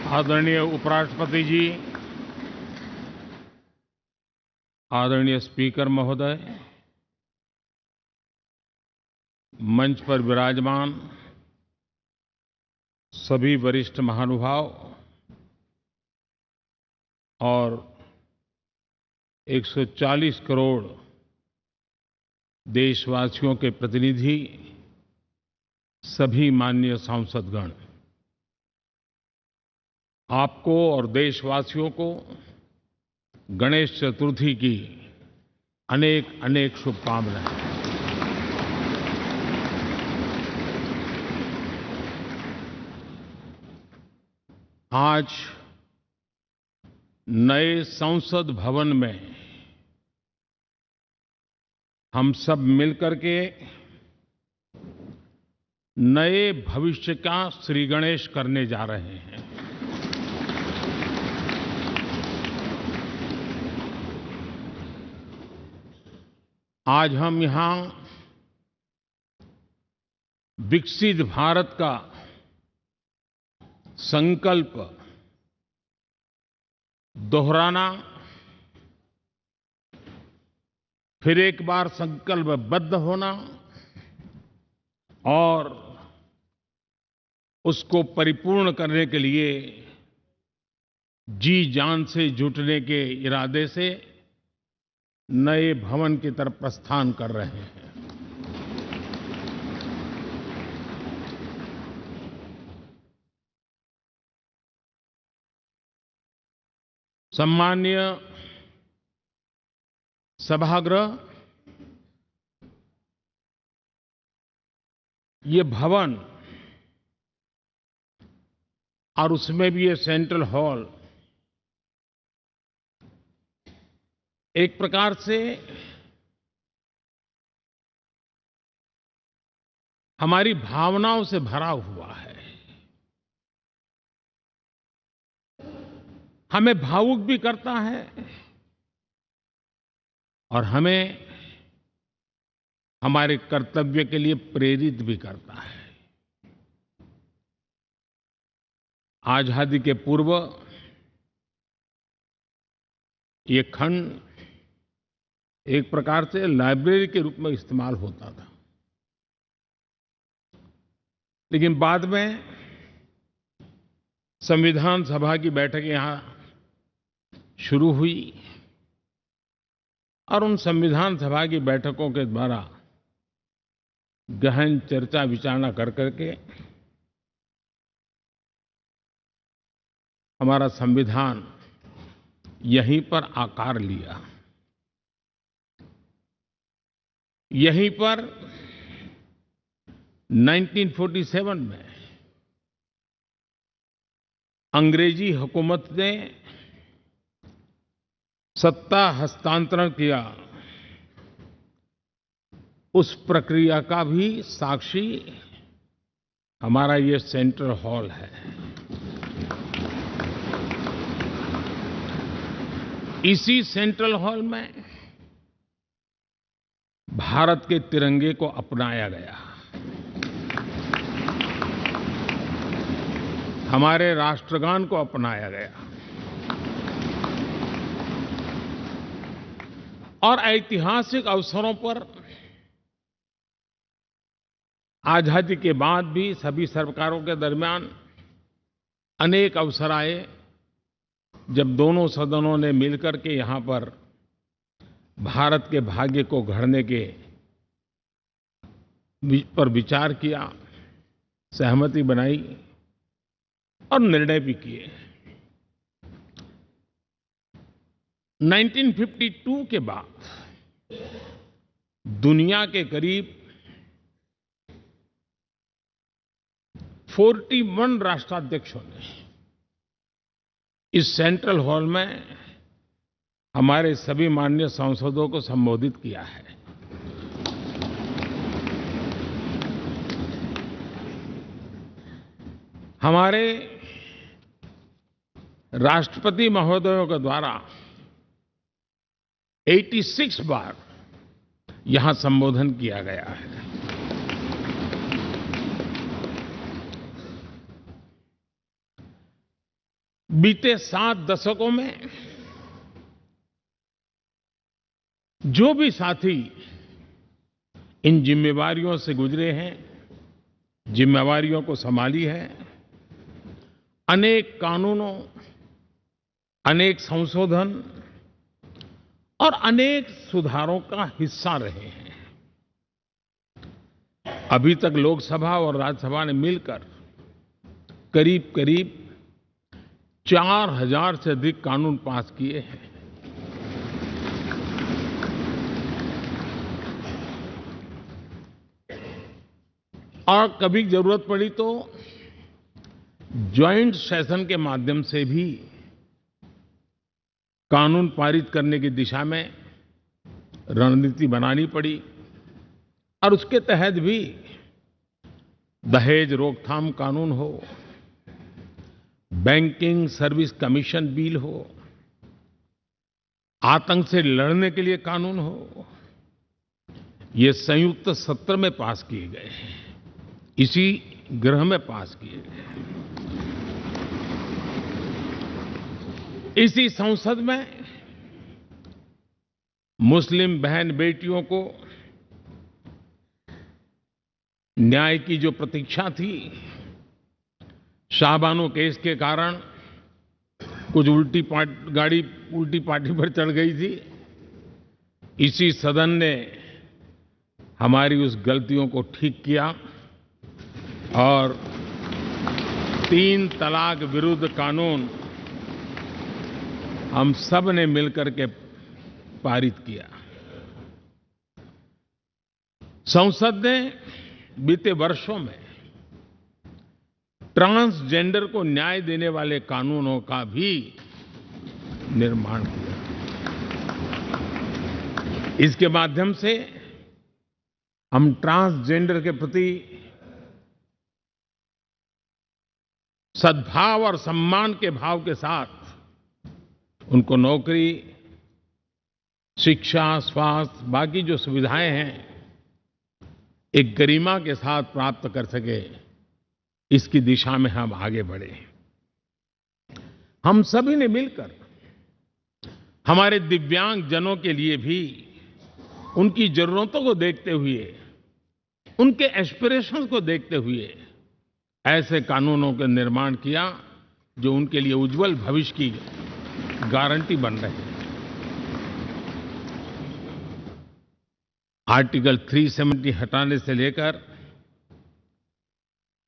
आदरणीय उपराष्ट्रपति जी, आदरणीय स्पीकर महोदय, मंच पर विराजमान सभी वरिष्ठ महानुभाव और 140 करोड़ देशवासियों के प्रतिनिधि, सभी माननीय सांसदगण, आपको और देशवासियों को गणेश चतुर्थी की अनेक अनेक शुभकामनाएं। आज नए संसद भवन में हम सब मिलकर के नए भविष्य का श्री गणेश करने जा रहे हैं। आज हम यहाँ विकसित भारत का संकल्प दोहराना, फिर एक बार संकल्पबद्ध होना और उसको परिपूर्ण करने के लिए जी जान से जुटने के इरादे से नए भवन की तरफ प्रस्थान कर रहे हैं। सम्माननीय सभागृह, ये भवन और उसमें भी ये सेंट्रल हॉल एक प्रकार से हमारी भावनाओं से भरा हुआ है। हमें भावुक भी करता है और हमें हमारे कर्तव्य के लिए प्रेरित भी करता है। आजादी के पूर्व ये खंड एक प्रकार से लाइब्रेरी के रूप में इस्तेमाल होता था, लेकिन बाद में संविधान सभा की बैठक यहाँ शुरू हुई और उन संविधान सभा की बैठकों के द्वारा गहन चर्चा विचारणा कर करके हमारा संविधान यहीं पर आकार लिया। यहीं पर 1947 में अंग्रेजी हुकूमत ने सत्ता हस्तांतरण किया, उस प्रक्रिया का भी साक्षी हमारा ये सेंट्रल हॉल है। इसी सेंट्रल हॉल में भारत के तिरंगे को अपनाया गया, हमारे राष्ट्रगान को अपनाया गया और ऐतिहासिक अवसरों पर आजादी के बाद भी सभी सरकारों के दरमियान अनेक अवसर आए जब दोनों सदनों ने मिलकर के यहाँ पर भारत के भाग्य को गढ़ने के पर विचार किया, सहमति बनाई और निर्णय भी किए। 1952 के बाद दुनिया के करीब 41 राष्ट्राध्यक्षों ने इस सेंट्रल हॉल में हमारे सभी माननीय सांसदों को संबोधित किया है। हमारे राष्ट्रपति महोदयों के द्वारा 86 बार यहां संबोधन किया गया है। बीते 7 दशकों में जो भी साथी इन जिम्मेवारियों से गुजरे हैं, जिम्मेवारियों को संभाली है, अनेक कानूनों, अनेक संशोधन और अनेक सुधारों का हिस्सा रहे हैं। अभी तक लोकसभा और राज्यसभा ने मिलकर करीब-करीब 4000 से अधिक कानून पास किए हैं। और कभी जरूरत पड़ी तो जॉइंट सेशन के माध्यम से भी कानून पारित करने की दिशा में रणनीति बनानी पड़ी और उसके तहत भी दहेज रोकथाम कानून हो, बैंकिंग सर्विस कमीशन बिल हो, आतंक से लड़ने के लिए कानून हो, ये संयुक्त सत्र में पास किए गए हैं, इसी गृह में पास किए गए। इसी संसद में मुस्लिम बहन बेटियों को न्याय की जो प्रतीक्षा थी, शाहबानो केस के कारण कुछ गाड़ी उल्टी पार्टी पर चढ़ गई थी। इसी सदन ने हमारी उस गलतियों को ठीक किया और 3 तलाक विरुद्ध कानून हम सब ने मिलकर के पारित किया। संसद ने बीते वर्षों में ट्रांसजेंडर को न्याय देने वाले कानूनों का भी निर्माण किया। इसके माध्यम से हम ट्रांसजेंडर के प्रति सद्भाव और सम्मान के भाव के साथ उनको नौकरी, शिक्षा, स्वास्थ्य, बाकी जो सुविधाएं हैं, एक गरिमा के साथ प्राप्त कर सके, इसकी दिशा में हम आगे बढ़े। हम सभी ने मिलकर हमारे दिव्यांगजनों के लिए भी उनकी जरूरतों को देखते हुए, उनके एस्पिरेशंस को देखते हुए ऐसे कानूनों का निर्माण किया जो उनके लिए उज्जवल भविष्य की गारंटी बन रहे हैं। आर्टिकल 370 हटाने से लेकर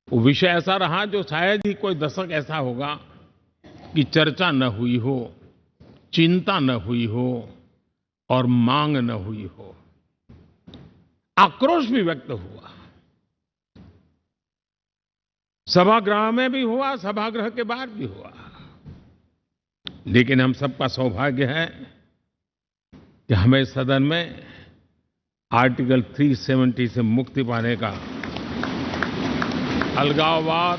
वो विषय ऐसा रहा जो शायद ही कोई दशक ऐसा होगा कि चर्चा न हुई हो, चिंता न हुई हो और मांग न हुई हो। आक्रोश भी व्यक्त हुआ, सभागृह में भी हुआ, सभागृह के बाहर भी हुआ। लेकिन हम सबका सौभाग्य है कि हमें सदन में आर्टिकल 370 से मुक्ति पाने का, अलगाववाद,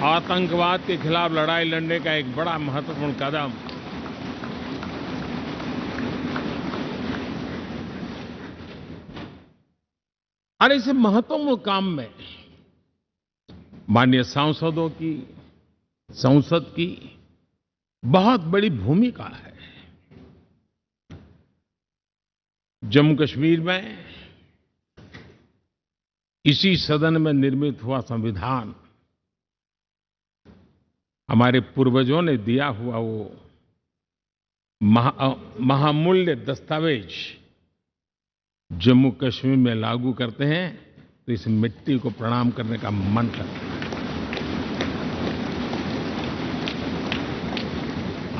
आतंकवाद के खिलाफ लड़ाई लड़ने का एक बड़ा महत्वपूर्ण कदम और इस महत्वपूर्ण काम में माननीय सांसदों की, संसद की बहुत बड़ी भूमिका है। जम्मू कश्मीर में इसी सदन में निर्मित हुआ संविधान हमारे पूर्वजों ने दिया हुआ वो महामूल्य दस्तावेज जम्मू कश्मीर में लागू करते हैं तो इस मिट्टी को प्रणाम करने का मन करता है।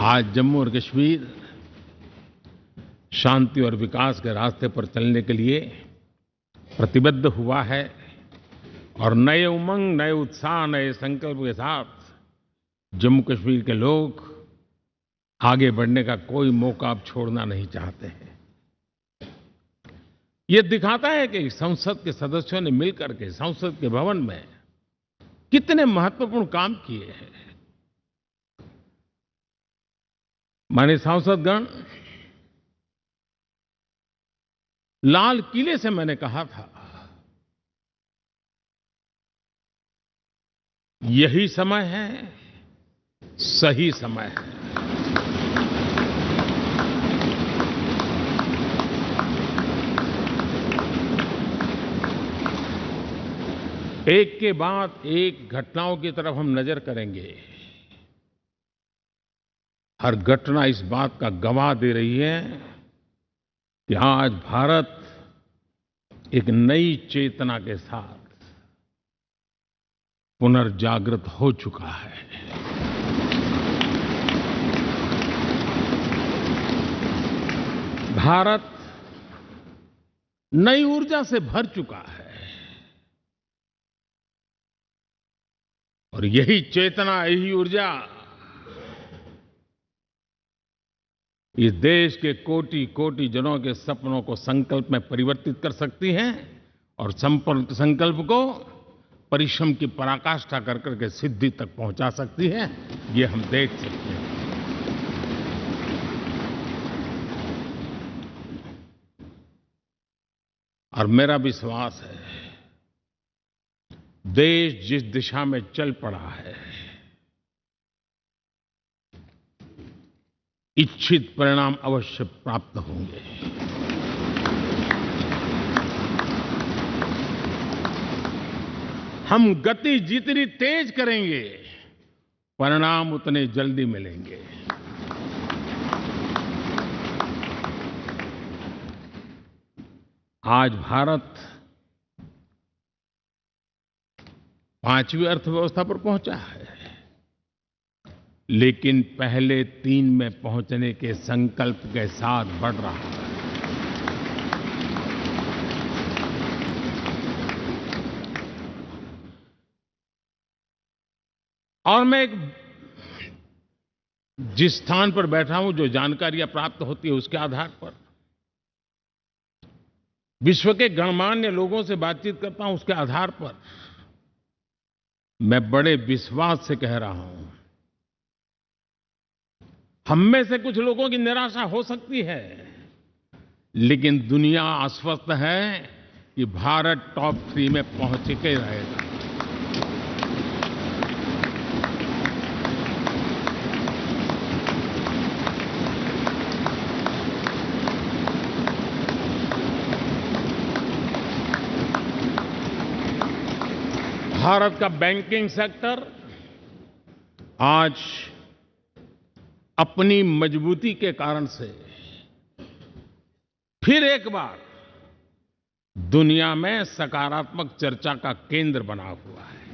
आज जम्मू और कश्मीर शांति और विकास के रास्ते पर चलने के लिए प्रतिबद्ध हुआ है और नए उमंग, नए उत्साह, नए संकल्प के साथ जम्मू कश्मीर के लोग आगे बढ़ने का कोई मौका अब छोड़ना नहीं चाहते हैं। ये दिखाता है कि संसद के सदस्यों ने मिलकर के संसद के भवन में कितने महत्वपूर्ण काम किए हैं। माननीय सांसदगण, लाल किले से मैंने कहा था यही समय है, सही समय है। एक के बाद एक घटनाओं की तरफ हम नजर करेंगे। हर घटना इस बात का गवाह दे रही है कि आज भारत एक नई चेतना के साथ पुनर्जागृत हो चुका है। भारत नई ऊर्जा से भर चुका है और यही चेतना, यही ऊर्जा इस देश के कोटि-कोटि जनों के सपनों को संकल्प में परिवर्तित कर सकती है और संकल्प को परिश्रम की पराकाष्ठा कर करके सिद्धि तक पहुंचा सकती है। ये हम देख सकते हैं। और मेरा विश्वास है, देश जिस दिशा में चल पड़ा है, इच्छित परिणाम अवश्य प्राप्त होंगे। हम गति जितनी तेज करेंगे, परिणाम उतने जल्दी मिलेंगे। आज भारत 5वीं अर्थव्यवस्था पर पहुंचा है, लेकिन पहले 3 में पहुंचने के संकल्प के साथ बढ़ रहा है। और मैं जिस स्थान पर बैठा हूं, जो जानकारियां प्राप्त होती है, उसके आधार पर विश्व के गणमान्य लोगों से बातचीत करता हूं, उसके आधार पर मैं बड़े विश्वास से कह रहा हूं, हम में से कुछ लोगों की निराशा हो सकती है, लेकिन दुनिया आश्वस्त है कि भारत टॉप 3 में पहुंच के रहेगा। भारत का बैंकिंग सेक्टर आज अपनी मजबूती के कारण से फिर एक बार दुनिया में सकारात्मक चर्चा का केंद्र बना हुआ है।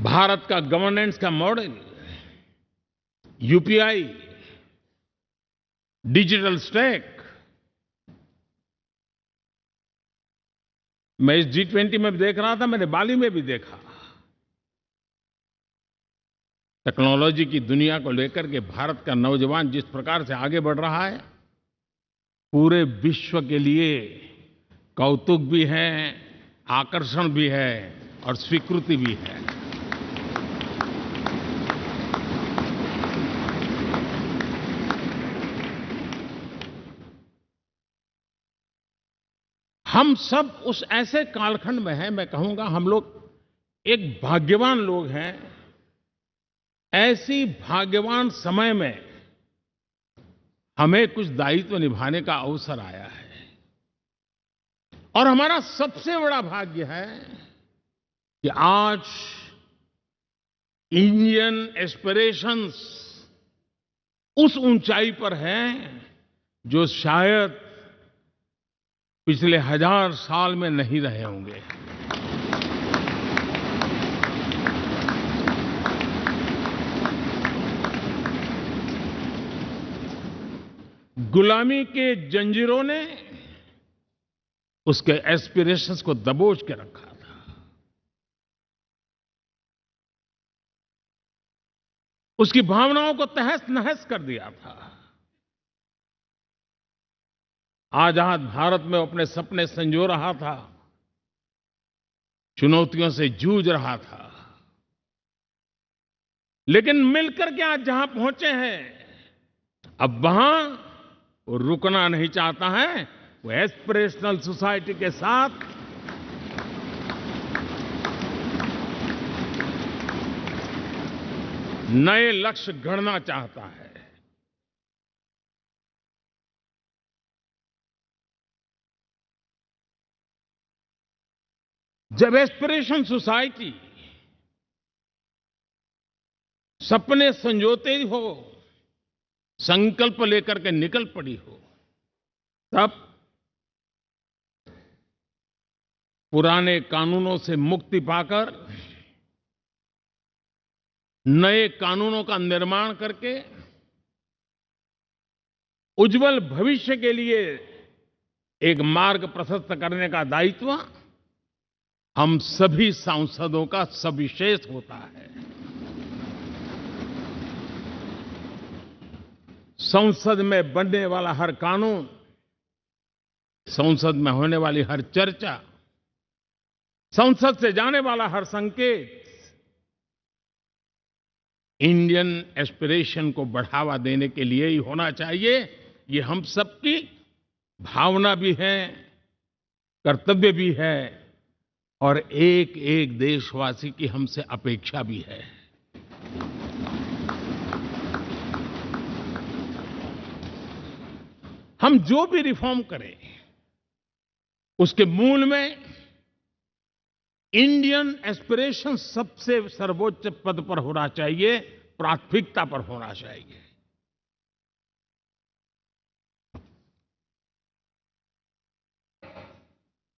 भारत का गवर्नेंस का मॉडल, यूपीआई, डिजिटल स्टैक, मैं इस G20 में भी देख रहा था, मैंने बाली में भी देखा। टेक्नोलॉजी की दुनिया को लेकर के भारत का नौजवान जिस प्रकार से आगे बढ़ रहा है, पूरे विश्व के लिए कौतुक भी है, आकर्षण भी है और स्वीकृति भी है। हम सब उस ऐसे कालखंड में हैं, मैं कहूंगा हम लोग एक भाग्यवान लोग हैं। ऐसी भाग्यवान समय में हमें कुछ दायित्व निभाने का अवसर आया है और हमारा सबसे बड़ा भाग्य है कि आज इंडियन एस्पिरेशंस उस ऊंचाई पर हैं जो शायद पिछले 1000 साल में नहीं रहे होंगे। गुलामी के जंजीरों ने उसके एस्पिरेशंस को दबोच के रखा था, उसकी भावनाओं को तहस नहस कर दिया था। आजाद भारत में अपने सपने संजो रहा था, चुनौतियों से जूझ रहा था, लेकिन मिलकर के आज जहां पहुंचे हैं, अब वहां वो रुकना नहीं चाहता है। वो एस्पिरेशनल सोसाइटी के साथ नए लक्ष्य गढ़ना चाहता है। जब एस्पिरेशन सोसाइटी सपने संजोते ही हो, संकल्प लेकर के निकल पड़ी हो, तब पुराने कानूनों से मुक्ति पाकर नए कानूनों का निर्माण करके उज्जवल भविष्य के लिए एक मार्ग प्रशस्त करने का दायित्व हम सभी सांसदों का सविशेष होता है। संसद में बनने वाला हर कानून, संसद में होने वाली हर चर्चा, संसद से जाने वाला हर संकेत इंडियन एस्पिरेशन को बढ़ावा देने के लिए ही होना चाहिए। ये हम सबकी भावना भी है, कर्तव्य भी है और एक एक देशवासी की हमसे अपेक्षा भी है। हम जो भी रिफॉर्म करें, उसके मूल में इंडियन एस्पिरेशन सबसे सर्वोच्च पद पर होना चाहिए, प्राथमिकता पर होना चाहिए।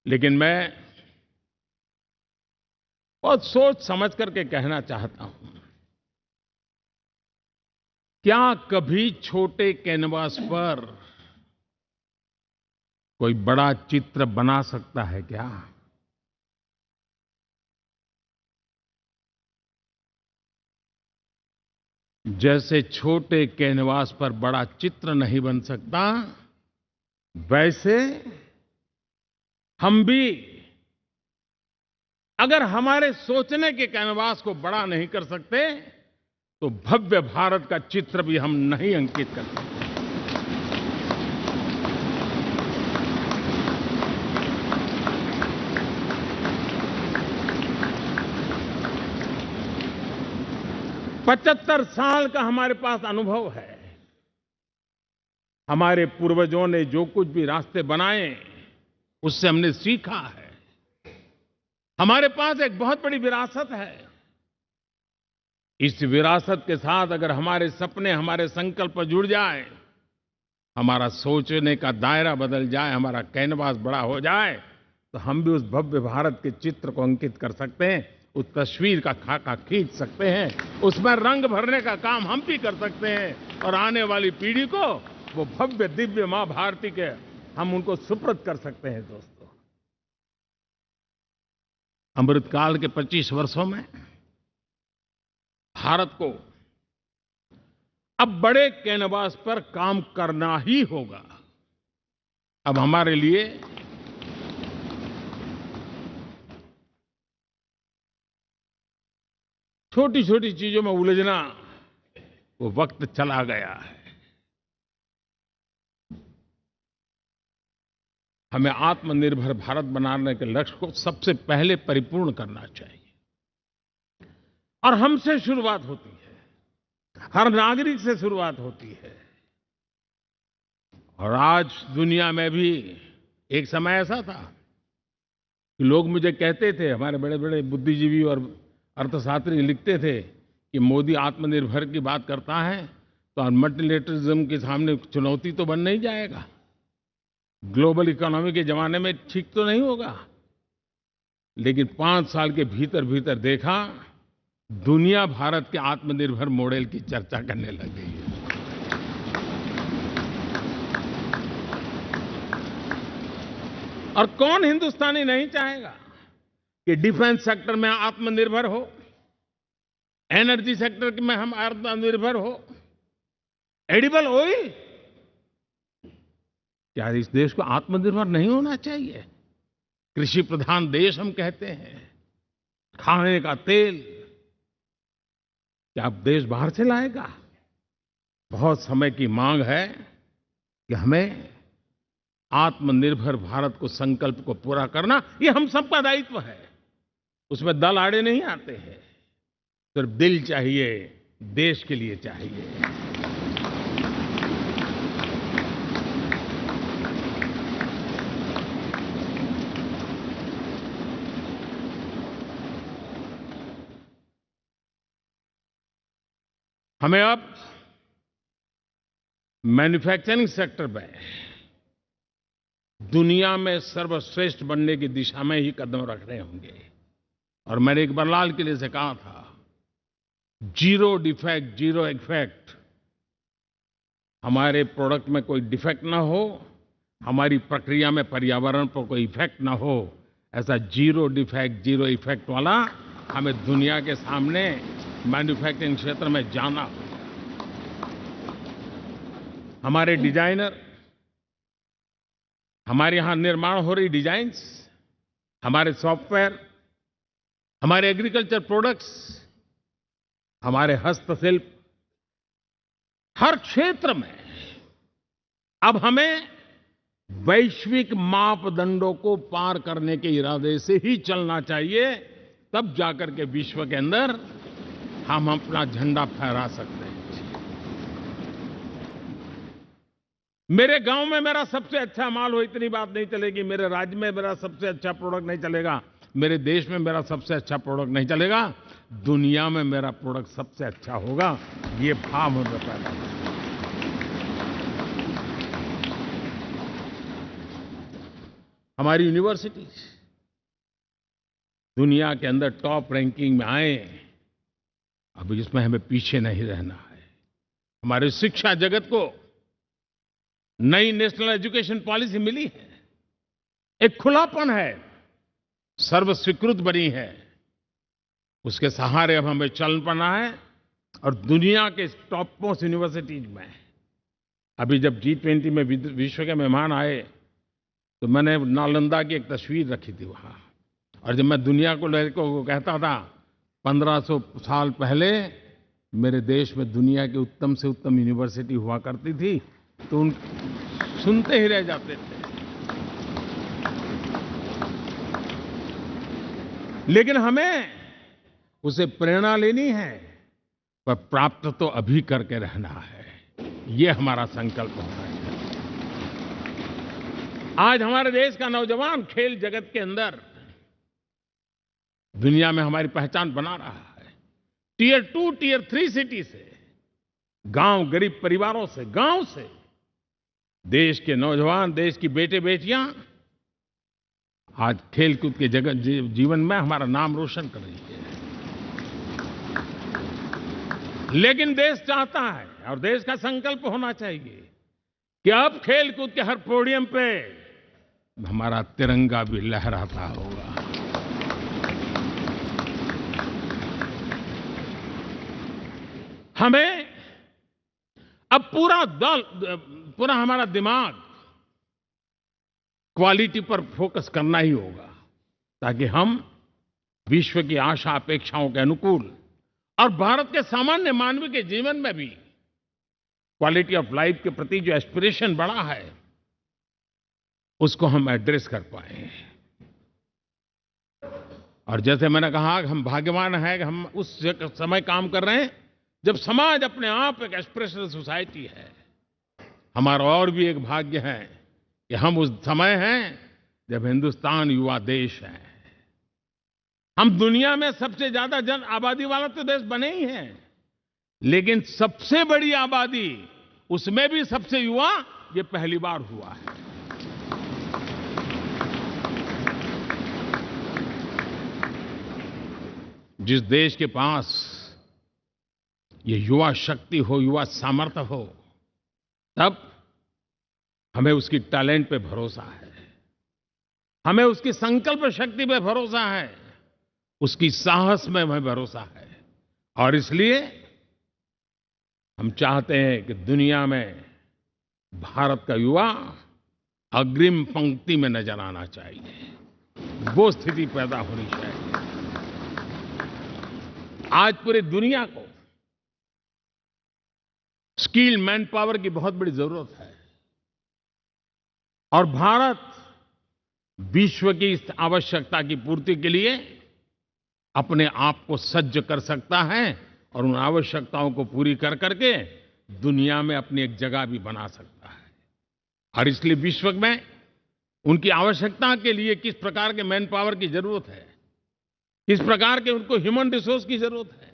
लेकिन मैं बहुत सोच समझ करके कहना चाहता हूं, क्या कभी छोटे कैनवास पर कोई बड़ा चित्र बना सकता है क्या? जैसे छोटे कैनवास पर बड़ा चित्र नहीं बन सकता, वैसे हम भी अगर हमारे सोचने के कैनवास को बड़ा नहीं कर सकते, तो भव्य भारत का चित्र भी हम नहीं अंकित कर सकते। पचहत्तर साल का हमारे पास अनुभव है। हमारे पूर्वजों ने जो कुछ भी रास्ते बनाए, उससे हमने सीखा है। हमारे पास एक बहुत बड़ी विरासत है। इस विरासत के साथ अगर हमारे सपने, हमारे संकल्प जुड़ जाए, हमारा सोचने का दायरा बदल जाए, हमारा कैनवास बड़ा हो जाए, तो हम भी उस भव्य भारत के चित्र को अंकित कर सकते हैं, उस तस्वीर का खाका खींच सकते हैं, उसमें रंग भरने का काम हम भी कर सकते हैं और आने वाली पीढ़ी को वो भव्य दिव्य मां भारती के हम उनको सुपुर्द कर सकते हैं। दोस्तों, अमृतकाल के 25 वर्षों में भारत को अब बड़े कैनवास पर काम करना ही होगा। अब हमारे लिए छोटी छोटी चीजों में उलझना, वो वक्त चला गया है। हमें आत्मनिर्भर भारत बनाने के लक्ष्य को सबसे पहले परिपूर्ण करना चाहिए और हमसे शुरुआत होती है, हर नागरिक से शुरुआत होती है। और आज दुनिया में भी एक समय ऐसा था कि लोग मुझे कहते थे, हमारे बड़े बड़े बुद्धिजीवी और अर्थशास्त्री लिखते थे कि मोदी आत्मनिर्भर की बात करता है तो मल्टीलेटरलिज्म के सामने चुनौती तो बन नहीं जाएगा, ग्लोबल इकोनॉमी के जमाने में ठीक तो नहीं होगा। लेकिन 5 साल के भीतर भीतर देखा, दुनिया भारत के आत्मनिर्भर मॉडल की चर्चा करने लग गई है। और कौन हिंदुस्तानी नहीं चाहेगा कि डिफेंस सेक्टर में आत्मनिर्भर हो, एनर्जी सेक्टर में हम आत्मनिर्भर हो, एडिबल ऑयल, क्या इस देश को आत्मनिर्भर नहीं होना चाहिए? कृषि प्रधान देश हम कहते हैं। खाने का तेल क्या अब देश बाहर से लाएगा? बहुत समय की मांग है कि हमें आत्मनिर्भर भारत को संकल्प को पूरा करना, ये हम सबका दायित्व है। उसमें दल आड़े नहीं आते हैं, सिर्फ दिल चाहिए, देश के लिए चाहिए। हमें अब मैन्युफैक्चरिंग सेक्टर में दुनिया में सर्वश्रेष्ठ बनने की दिशा में ही कदम रखने होंगे। और मैंने एक बार लाल किले से कहा था, जीरो डिफेक्ट जीरो इफेक्ट। हमारे प्रोडक्ट में कोई डिफेक्ट ना हो, हमारी प्रक्रिया में पर्यावरण पर कोई इफेक्ट ना हो, ऐसा जीरो डिफेक्ट जीरो इफेक्ट वाला हमें दुनिया के सामने मैन्युफैक्चरिंग क्षेत्र में जाना हो। हमारे डिजाइनर, हमारे यहां निर्माण हो रही डिजाइन्स, हमारे सॉफ्टवेयर, हमारे एग्रीकल्चर प्रोडक्ट्स, हमारे हस्तशिल्प, हर क्षेत्र में अब हमें वैश्विक मापदंडों को पार करने के इरादे से ही चलना चाहिए। तब जाकर के विश्व के अंदर हम अपना झंडा फहरा सकते हैं। मेरे गांव में मेरा सबसे अच्छा माल हो, इतनी बात नहीं चलेगी। मेरे राज्य में मेरा सबसे अच्छा प्रोडक्ट नहीं चलेगा। मेरे देश में मेरा सबसे अच्छा प्रोडक्ट नहीं चलेगा। दुनिया में मेरा प्रोडक्ट सबसे अच्छा होगा। ये भाव हमें पैदा होगा। हमारी यूनिवर्सिटीज दुनिया के अंदर टॉप रैंकिंग में आए, अब इसमें हमें पीछे नहीं रहना है। हमारे शिक्षा जगत को नई नेशनल एजुकेशन पॉलिसी मिली है, एक खुलापन है, सर्वस्वीकृत बनी है। उसके सहारे अब हमें चल पड़ना है। और दुनिया के टॉप मोस्ट यूनिवर्सिटीज में अभी जब G20 में विश्व के मेहमान आए तो मैंने नालंदा की एक तस्वीर रखी थी वहां। और जब मैं दुनिया को कहता था 1500 साल पहले मेरे देश में दुनिया की उत्तम से उत्तम यूनिवर्सिटी हुआ करती थी, तो उन सुनते ही रह जाते थे। लेकिन हमें उसे प्रेरणा लेनी है, पर प्राप्त तो अभी करके रहना है। ये हमारा संकल्प होना है। आज हमारे देश का नौजवान खेल जगत के अंदर दुनिया में हमारी पहचान बना रहा है। टियर 2, टियर 3 सिटी से, गांव, गरीब परिवारों से, गांव से देश के नौजवान, देश की बेटे बेटियां आज खेलकूद के जगत जीवन में हमारा नाम रोशन कर रही है। लेकिन देश चाहता है और देश का संकल्प होना चाहिए कि अब खेलकूद के हर पोडियम पे हमारा तिरंगा भी लहराता होगा। हमें अब पूरा हमारा दिमाग क्वालिटी पर फोकस करना ही होगा, ताकि हम विश्व की आशा अपेक्षाओं के अनुकूल और भारत के सामान्य मानव के जीवन में भी क्वालिटी ऑफ लाइफ के प्रति जो एस्पिरेशन बढ़ा है, उसको हम एड्रेस कर पाए। और जैसे मैंने कहा कि हम भाग्यवान हैं कि हम उस समय काम कर रहे हैं जब समाज अपने आप एक एस्पिरेशनल सोसाइटी है। हमारा और भी एक भाग्य है कि हम उस समय हैं जब हिंदुस्तान युवा देश है। हम दुनिया में सबसे ज्यादा जन आबादी वाला तो देश बने ही हैं, लेकिन सबसे बड़ी आबादी, उसमें भी सबसे युवा, ये पहली बार हुआ है। जिस देश के पास ये युवा शक्ति हो, युवा सामर्थ्य हो, तब हमें उसकी टैलेंट पे भरोसा है, हमें उसकी संकल्प शक्ति पे भरोसा है, उसकी साहस में हमें भरोसा है। और इसलिए हम चाहते हैं कि दुनिया में भारत का युवा अग्रिम पंक्ति में नजर आना चाहिए। वो स्थिति पैदा होनी चाहिए। आज पूरी दुनिया को स्किल्ड मैन पावर की बहुत बड़ी जरूरत है, और भारत विश्व की इस आवश्यकता की पूर्ति के लिए अपने आप को सज्ज कर सकता है और उन आवश्यकताओं को पूरी कर करके दुनिया में अपनी एक जगह भी बना सकता है। और इसलिए विश्व में उनकी आवश्यकता के लिए किस प्रकार के मैन पावर की जरूरत है, किस प्रकार के उनको ह्यूमन रिसोर्स की जरूरत है,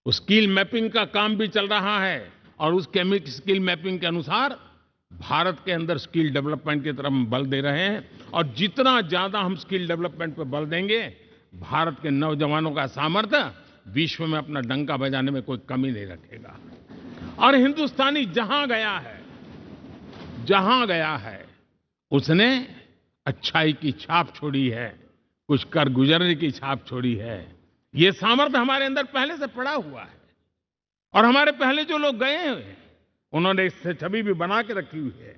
उस स्किल मैपिंग का काम भी चल रहा है। और उस स्किल मैपिंग के अनुसार भारत के अंदर स्किल डेवलपमेंट की तरफ हम बल दे रहे हैं। और जितना ज्यादा हम स्किल डेवलपमेंट पर बल देंगे, भारत के नौजवानों का सामर्थ्य विश्व में अपना डंका बजाने में कोई कमी नहीं रखेगा। और हिंदुस्तानी जहां गया है उसने अच्छाई की छाप छोड़ी है, कुछ कर गुजरने की छाप छोड़ी है। ये सामर्थ्य हमारे अंदर पहले से पड़ा हुआ है। और हमारे पहले जो लोग गए हैं उन्होंने इससे छवि भी बना के रखी हुई है।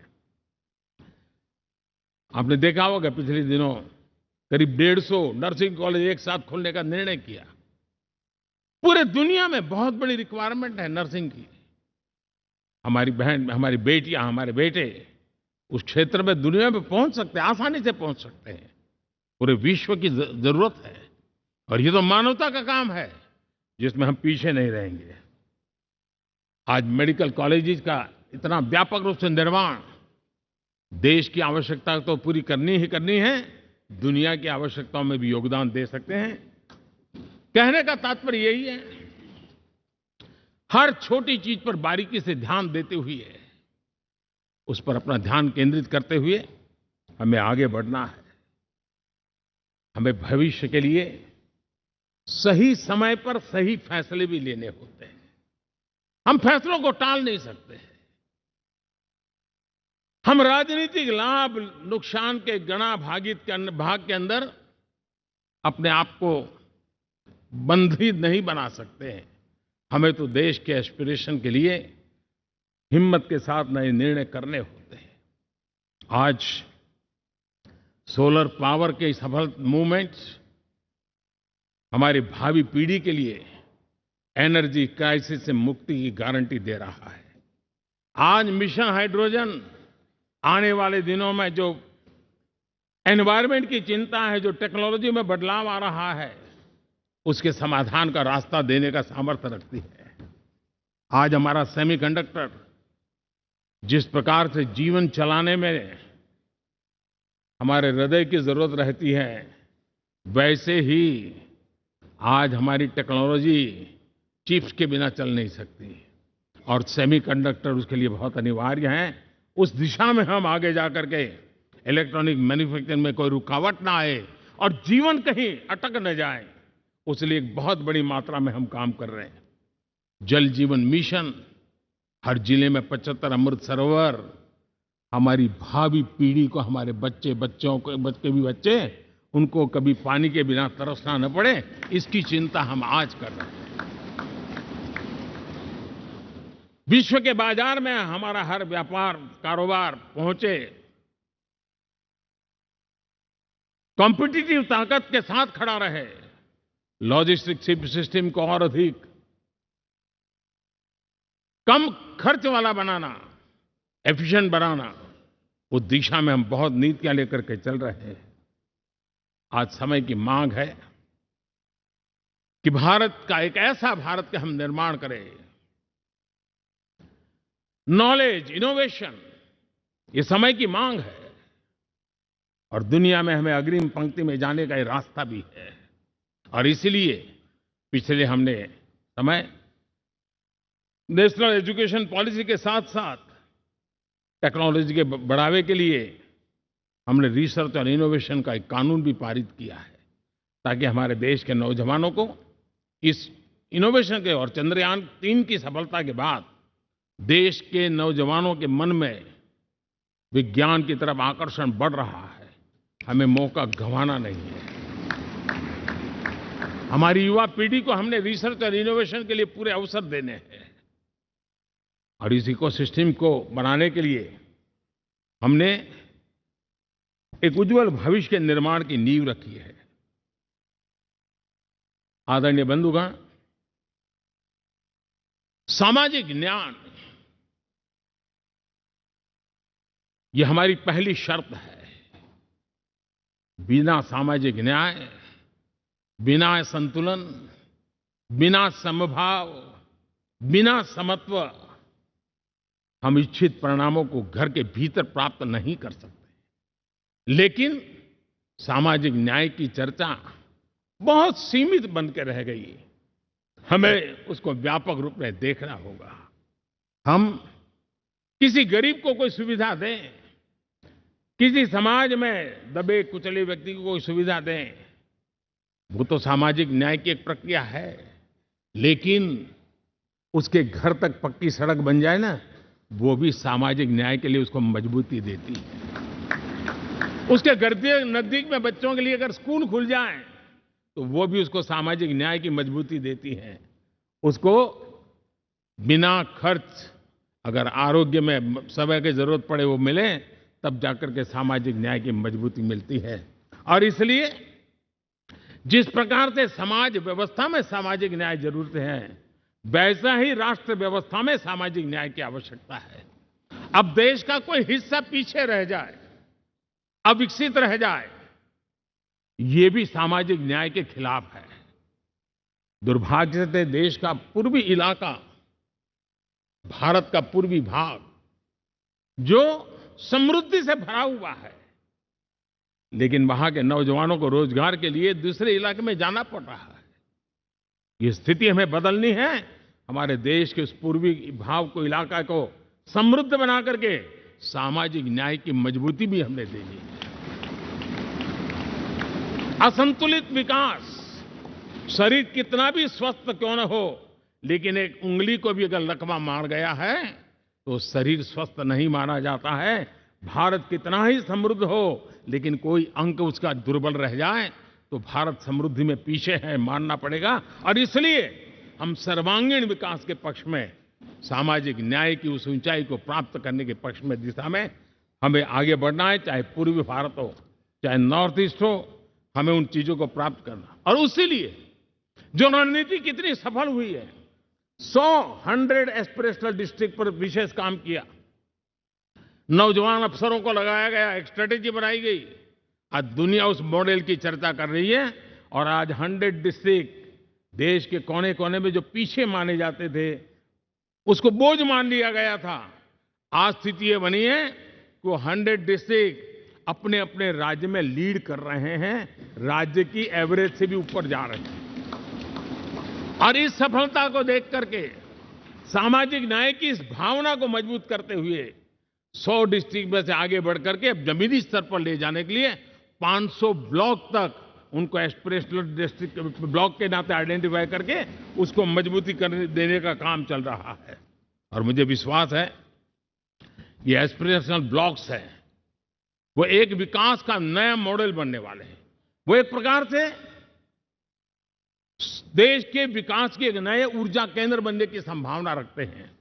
आपने देखा होगा पिछले दिनों करीब 150 नर्सिंग कॉलेज एक साथ खोलने का निर्णय किया। पूरे दुनिया में बहुत बड़ी रिक्वायरमेंट है नर्सिंग की। हमारी बहन, हमारी बेटियां, हमारे बेटे उस क्षेत्र में दुनिया में पहुंच सकते हैं, आसानी से पहुंच सकते हैं। पूरे विश्व की जरूरत है। और ये तो मानवता का काम है जिसमें हम पीछे नहीं रहेंगे। आज मेडिकल कॉलेजेस का इतना व्यापक रूप से निर्माण, देश की आवश्यकता तो पूरी करनी ही करनी है, दुनिया की आवश्यकताओं में भी योगदान दे सकते हैं। कहने का तात्पर्य यही है, हर छोटी चीज पर बारीकी से ध्यान देते हुए, उस पर अपना ध्यान केंद्रित करते हुए हमें आगे बढ़ना है। हमें भविष्य के लिए सही समय पर सही फैसले भी लेने होते हैं। हम फैसलों को टाल नहीं सकते। हम राजनीतिक लाभ नुकसान के गणा भाग के अंदर अपने आप को बंधित नहीं बना सकते हैं। हमें तो देश के एस्पिरेशन के लिए हिम्मत के साथ नए निर्णय करने होते हैं। आज सोलर पावर के सफल मूवमेंट्स हमारी भावी पीढ़ी के लिए एनर्जी क्राइसिस से मुक्ति की गारंटी दे रहा है। आज मिशन हाइड्रोजन आने वाले दिनों में जो एनवायरनमेंट की चिंता है, जो टेक्नोलॉजी में बदलाव आ रहा है, उसके समाधान का रास्ता देने का सामर्थ्य रखती है। आज हमारा सेमीकंडक्टर जिस प्रकार से जीवन चलाने में हमारे हृदय की जरूरत रहती है, वैसे ही आज हमारी टेक्नोलॉजी चिप्स के बिना चल नहीं सकती। और सेमीकंडक्टर उसके लिए बहुत अनिवार्य है। उस दिशा में हम आगे जाकर के इलेक्ट्रॉनिक मैन्युफैक्चरिंग में कोई रुकावट ना आए और जीवन कहीं अटक न जाए, उसलिए एक बहुत बड़ी मात्रा में हम काम कर रहे हैं। जल जीवन मिशन, हर जिले में 75 अमृत सरोवर, हमारी भावी पीढ़ी को, हमारे बच्चे उनको कभी पानी के बिना तरसना न पड़े, इसकी चिंता हम आज कर रहे हैं। विश्व के बाजार में हमारा हर व्यापार कारोबार पहुंचे, कॉम्पिटिटिव ताकत के साथ खड़ा रहे, लॉजिस्टिक सिस्टम को और अधिक कम खर्च वाला बनाना, एफिशिएंट बनाना, उस दिशा में हम बहुत नीतियां लेकर के चल रहे हैं। आज समय की मांग है कि भारत का एक ऐसा भारत का हम निर्माण करें। नॉलेज, इनोवेशन, ये समय की मांग है और दुनिया में हमें अग्रिम पंक्ति में जाने का ये रास्ता भी है। और इसलिए पिछले हमने समय नेशनल एजुकेशन पॉलिसी के साथ साथ टेक्नोलॉजी के बढ़ावे के लिए हमने रिसर्च और इनोवेशन का एक कानून भी पारित किया है, ताकि हमारे देश के नौजवानों को इस इनोवेशन के और चंद्रयान 3 की सफलता के बाद देश के नौजवानों के मन में विज्ञान की तरफ आकर्षण बढ़ रहा है। हमें मौका गंवाना नहीं है। हमारी युवा पीढ़ी को हमने रिसर्च और इनोवेशन के लिए पूरे अवसर देने हैं। और इस इकोसिस्टम को बनाने के लिए हमने एक उज्जवल भविष्य के निर्माण की नींव रखी है। आदरणीय बंधुगण, सामाजिक न्याय ये हमारी पहली शर्त है। बिना सामाजिक न्याय, बिना संतुलन, बिना समभाव, बिना समत्व हम इच्छित परिणामों को घर के भीतर प्राप्त नहीं कर सकते। लेकिन सामाजिक न्याय की चर्चा बहुत सीमित बन के रह गई। हमें उसको व्यापक रूप में देखना होगा। हम किसी गरीब को कोई सुविधा दें, किसी समाज में दबे कुचले व्यक्ति को कोई सुविधा दें, वो तो सामाजिक न्याय की एक प्रक्रिया है। लेकिन उसके घर तक पक्की सड़क बन जाए ना, वो भी सामाजिक न्याय के लिए उसको मजबूती देती है। उसके घर के नजदीक में बच्चों के लिए अगर स्कूल खुल जाए तो वो भी उसको सामाजिक न्याय की मजबूती देती है। उसको बिना खर्च अगर आरोग्य में समय की जरूरत पड़े वो मिले, तब जाकर के सामाजिक न्याय की मजबूती मिलती है। और इसलिए जिस प्रकार से समाज व्यवस्था में सामाजिक न्याय जरूरत है, वैसा ही राष्ट्र व्यवस्था में सामाजिक न्याय की आवश्यकता है। अब देश का कोई हिस्सा पीछे रह जाए, अविकसित रह जाए, ये भी सामाजिक न्याय के खिलाफ है। दुर्भाग्य से देश का पूर्वी इलाका, भारत का पूर्वी भाग, जो समृद्धि से भरा हुआ है, लेकिन वहां के नौजवानों को रोजगार के लिए दूसरे इलाके में जाना पड़ रहा है। ये स्थिति हमें बदलनी है। हमारे देश के उस पूर्वी भाग को, इलाका को समृद्ध बना करके सामाजिक न्याय की मजबूती भी हमने देनी है। असंतुलित विकास, शरीर कितना भी स्वस्थ क्यों न हो, लेकिन एक उंगली को भी अगर लकवा मार गया है तो शरीर स्वस्थ नहीं माना जाता है। भारत कितना ही समृद्ध हो, लेकिन कोई अंग उसका दुर्बल रह जाए तो भारत समृद्धि में पीछे है, मानना पड़ेगा। और इसलिए हम सर्वांगीण विकास के पक्ष में, सामाजिक न्याय की उस ऊंचाई को प्राप्त करने के पक्ष में, दिशा में हमें आगे बढ़ना है। चाहे पूर्वी भारत हो, चाहे नॉर्थ ईस्ट हो, हमें उन चीजों को प्राप्त करना। और उसी लिए जो रणनीति कितनी सफल हुई है, 100 एस्पिरेशनल डिस्ट्रिक्ट पर विशेष काम किया, नौजवान अफसरों को लगाया गया, एक स्ट्रेटेजी बनाई गई। आज दुनिया उस मॉडल की चर्चा कर रही है। और आज 100 डिस्ट्रिक्ट, देश के कोने कोने में जो पीछे माने जाते थे, उसको बोझ मान लिया गया था। आज स्थिति ये बनी है कि वो 100 डिस्ट्रिक्ट अपने अपने राज्य में लीड कर रहे हैं, राज्य की एवरेज से भी ऊपर जा रहे हैं। और इस सफलता को देख करके, सामाजिक न्याय की इस भावना को मजबूत करते हुए 100 डिस्ट्रिक्ट में से आगे बढ़ करके अब जमीनी स्तर पर ले जाने के लिए 500 ब्लॉक तक उनको एस्पिरेशनल डिस्ट्रिक्ट ब्लॉक के नाते आइडेंटिफाई करके उसको मजबूती करने देने का काम चल रहा है। और मुझे विश्वास है ये एस्पिरेशनल ब्लॉक्स हैं, वो एक विकास का नया मॉडल बनने वाले हैं। वो एक प्रकार से देश के विकास के एक नए ऊर्जा केंद्र बनने की संभावना रखते हैं।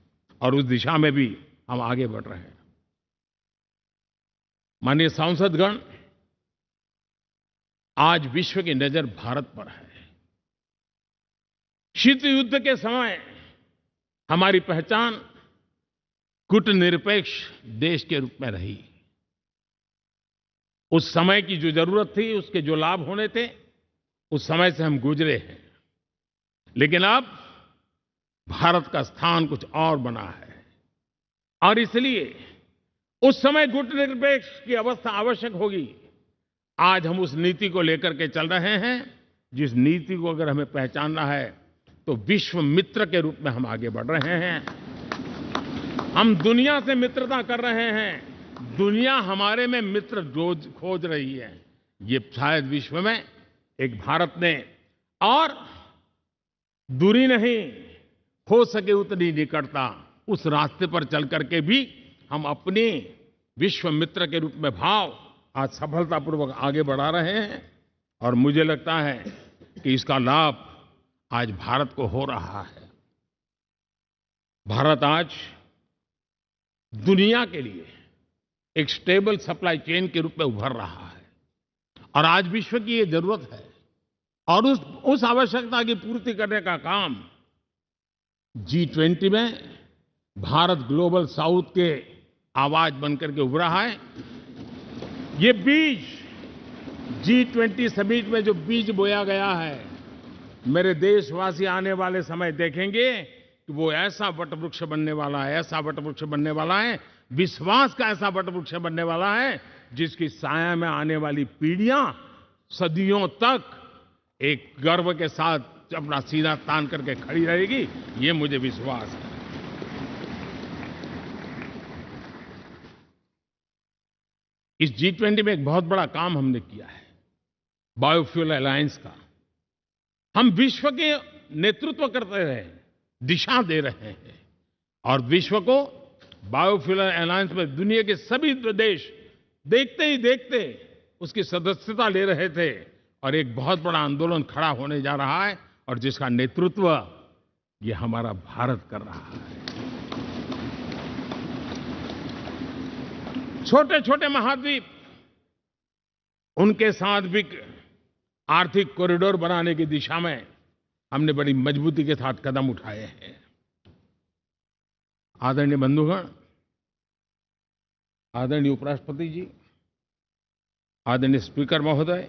और उस दिशा में भी हम आगे बढ़ रहे हैं। माननीय सांसदगण, आज विश्व की नजर भारत पर है। शीत युद्ध के समय हमारी पहचान कूटनिरपेक्ष देश के रूप में रही। उस समय की जो जरूरत थी, उसके जो लाभ होने थे, उस समय से हम गुजरे हैं। लेकिन अब भारत का स्थान कुछ और बना है। और इसलिए उस समय कूटनिरपेक्ष की अवस्था आवश्यक होगी। आज हम उस नीति को लेकर के चल रहे हैं, जिस नीति को अगर हमें पहचानना है तो विश्व मित्र के रूप में हम आगे बढ़ रहे हैं। हम दुनिया से मित्रता कर रहे हैं, दुनिया हमारे में मित्र खोज रही है। ये शायद विश्व में एक भारत ने, और दूरी नहीं, हो सके उतनी निकटता, उस रास्ते पर चल करके भी हम अपने विश्व मित्र के रूप में भाव आज सफलतापूर्वक आगे बढ़ा रहे हैं। और मुझे लगता है कि इसका लाभ आज भारत को हो रहा है। भारत आज दुनिया के लिए एक स्टेबल सप्लाई चेन के रूप में उभर रहा है। और आज विश्व की ये जरूरत है। और उस आवश्यकता की पूर्ति करने का काम G20 में भारत ग्लोबल साउथ के आवाज बनकर के उभरा है। ये बीज G20 समिट में जो बीज बोया गया है, मेरे देशवासी आने वाले समय देखेंगे कि वो ऐसा वटवृक्ष बनने वाला है, ऐसा वटवृक्ष बनने वाला है, विश्वास का ऐसा वटवृक्ष बनने वाला है, जिसकी साया में आने वाली पीढ़ियां सदियों तक एक गर्व के साथ अपना सीना तान करके खड़ी रहेगी, ये मुझे विश्वास है। इस G20 में एक बहुत बड़ा काम हमने किया है, बायोफ्यूल अलायंस का। हम विश्व के नेतृत्व करते रहे, दिशा दे रहे हैं, और विश्व को बायोफ्यूल अलायंस में दुनिया के सभी देश देखते ही देखते उसकी सदस्यता ले रहे थे, और एक बहुत बड़ा आंदोलन खड़ा होने जा रहा है, और जिसका नेतृत्व ये हमारा भारत कर रहा है। छोटे छोटे महाद्वीप, उनके साथ भी आर्थिक कॉरिडोर बनाने की दिशा में हमने बड़ी मजबूती के साथ कदम उठाए हैं। आदरणीय बंधुगण, आदरणीय उपराष्ट्रपति जी, आदरणीय स्पीकर महोदय,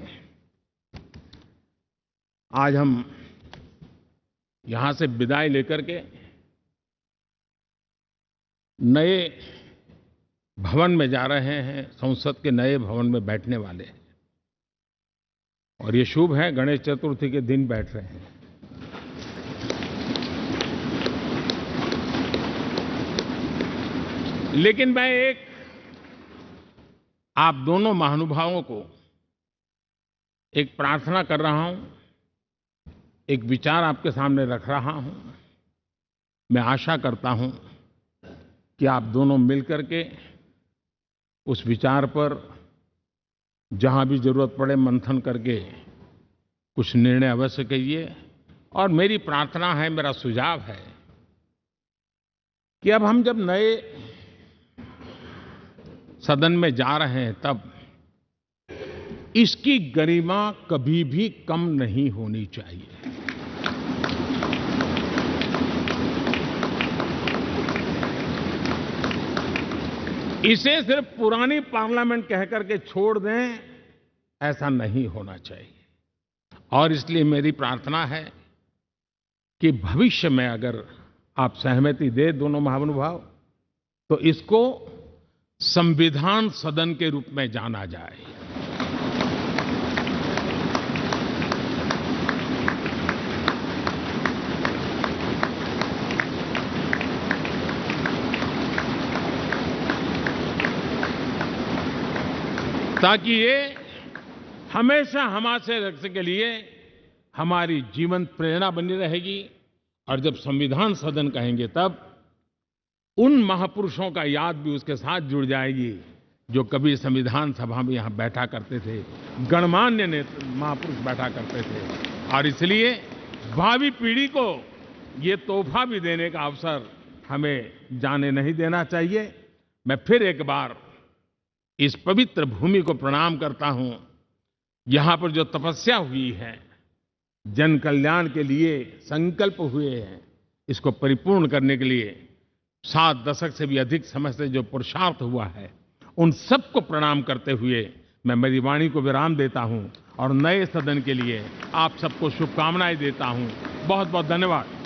आज हम यहां से विदाई लेकर के नए भवन में जा रहे हैं, संसद के नए भवन में बैठने वाले हैं, और ये शुभ है, गणेश चतुर्थी के दिन बैठ रहे हैं। लेकिन मैं एक आप दोनों महानुभावों को एक प्रार्थना कर रहा हूं, एक विचार आपके सामने रख रहा हूं। मैं आशा करता हूं कि आप दोनों मिलकर के उस विचार पर जहां भी जरूरत पड़े मंथन करके कुछ निर्णय अवश्य कीजिए। और मेरी प्रार्थना है, मेरा सुझाव है कि अब हम जब नए सदन में जा रहे हैं, तब इसकी गरिमा कभी भी कम नहीं होनी चाहिए। इसे सिर्फ पुरानी पार्लियामेंट कह करके छोड़ दें, ऐसा नहीं होना चाहिए। और इसलिए मेरी प्रार्थना है कि भविष्य में अगर आप सहमति दे दोनों महानुभाव, तो इसको संविधान सदन के रूप में जाना जाए। ताकि ये हमेशा हमारे रक्षा के लिए हमारी जीवन प्रेरणा बनी रहेगी। और जब संविधान सदन कहेंगे, तब उन महापुरुषों का याद भी उसके साथ जुड़ जाएगी जो कभी संविधान सभा में यहाँ बैठा करते थे, गणमान्य महापुरुष बैठा करते थे। और इसलिए भावी पीढ़ी को ये तोहफा भी देने का अवसर हमें जाने नहीं देना चाहिए। मैं फिर एक बार इस पवित्र भूमि को प्रणाम करता हूं। यहाँ पर जो तपस्या हुई है, जन कल्याण के लिए संकल्प हुए हैं, इसको परिपूर्ण करने के लिए 7 दशक से भी अधिक समय से जो पुरुषार्थ हुआ है, उन सबको प्रणाम करते हुए मैं मेरी वाणी को विराम देता हूं और नए सदन के लिए आप सबको शुभकामनाएं देता हूं। बहुत बहुत धन्यवाद।